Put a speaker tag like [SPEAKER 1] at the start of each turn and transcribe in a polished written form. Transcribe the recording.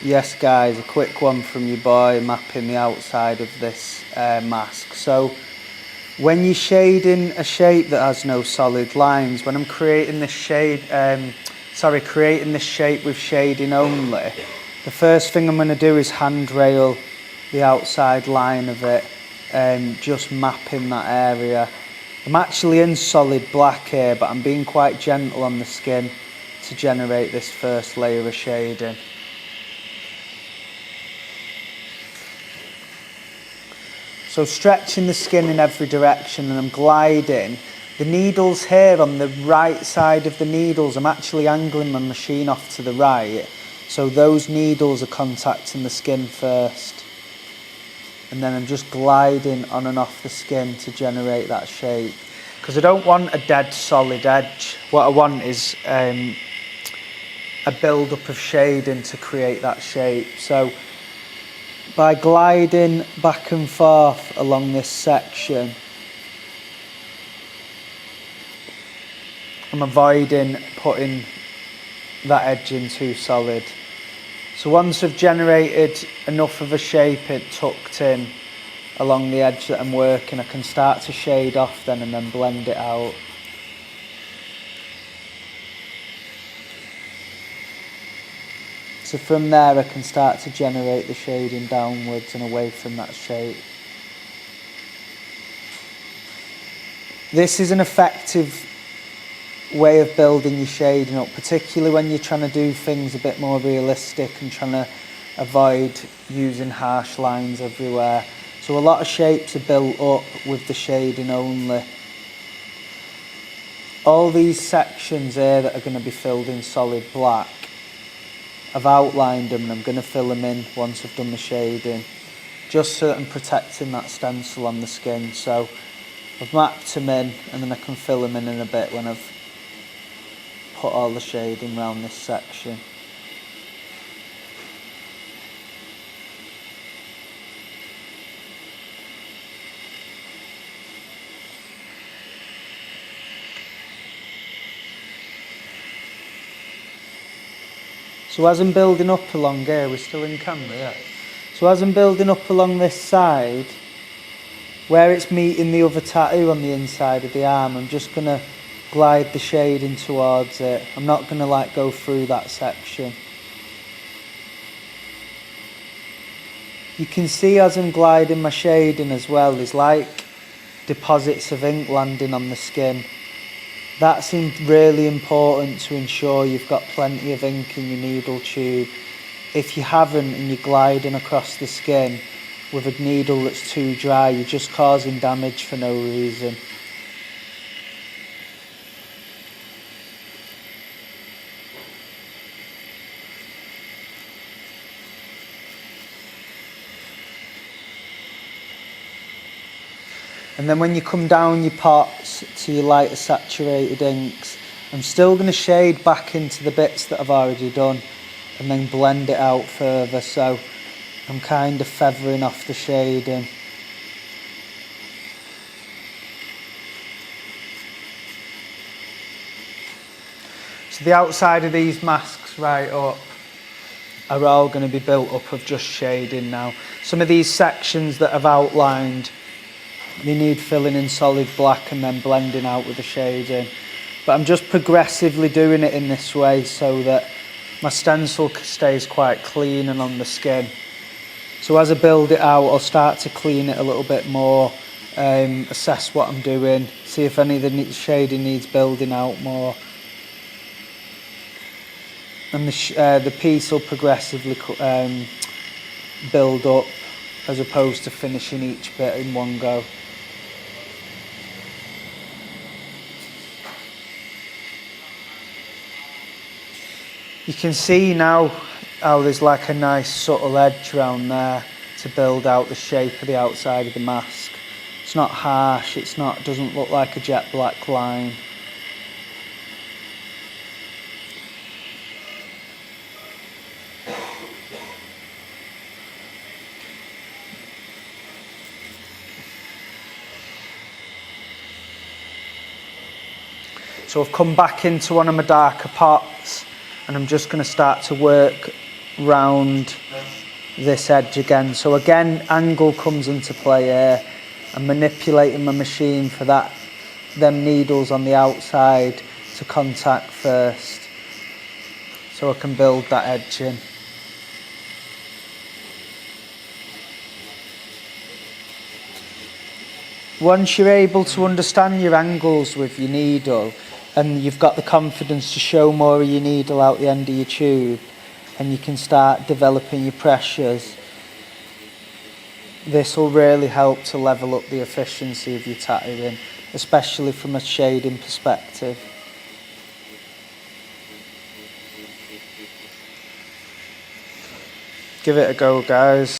[SPEAKER 1] Yes guys, a quick one from your boy mapping the outside of this mask. So when you're shading a shape that has no solid lines, when I'm creating this creating this shape with shading only, the first thing I'm going to do is handrail the outside line of it, just mapping that area. I'm actually in solid black here, but I'm being quite gentle on the skin to generate this first layer of shading. So stretching the skin in every direction, and I'm gliding. The needles here on the right side of the needles, I'm actually angling my machine off to the right. So those needles are contacting the skin first. And then I'm just gliding on and off the skin to generate that shape. Because I don't want a dead solid edge. What I want is a build-up of shading to create that shape. So by gliding back and forth along this section, I'm avoiding putting that edge in too solid. So once I've generated enough of a shape it tucked in along the edge that I'm working, I can start to shade off then and then blend it out. So from there I can start to generate the shading downwards and away from that shape. This is an effective way of building your shading up, particularly when you're trying to do things a bit more realistic and trying to avoid using harsh lines everywhere. So a lot of shapes are built up with the shading only. All these sections here that are going to be filled in solid black, I've outlined them and I'm going to fill them in once I've done the shading, just so that I'm protecting that stencil on the skin. So I've mapped them in and then I can fill them in a bit when I've put all the shading around this section. So as I'm building up along here, we're still in camera, yeah. So as I'm building up along this side, where it's meeting the other tattoo on the inside of the arm, I'm just going to glide the shading towards it. I'm not going to go through that section. You can see as I'm gliding my shading as well, there's like deposits of ink landing on the skin. That's really important to ensure you've got plenty of ink in your needle tube. If you haven't and you're gliding across the skin with a needle that's too dry, you're just causing damage for no reason. And then when you come down your pots to your lighter saturated inks, I'm still going to shade back into the bits that I've already done and then blend it out further, so I'm kind of feathering off the shading. So the outside of these masks right up are all going to be built up of just shading now. Some of these sections that I've outlined, they need filling in solid black and then blending out with the shading. But I'm just progressively doing it in this way so that my stencil stays quite clean and on the skin. So as I build it out, I'll start to clean it a little bit more, assess what I'm doing, see if any of the shading needs building out more. And the piece will progressively build up as opposed to finishing each bit in one go. You can see now how there's like a nice subtle edge around there to build out the shape of the outside of the mask. It's not harsh, doesn't look like a jet black line. So I've come back into one of my darker pots and I'm just going to start to work round this edge again. So again, angle comes into play here. I'm manipulating my machine for them needles on the outside to contact first, so I can build that edge in. Once you're able to understand your angles with your needle and you've got the confidence to show more of your needle out the end of your tube, and you can start developing your pressures, this will really help to level up the efficiency of your tattooing, especially from a shading perspective. Give it a go, guys.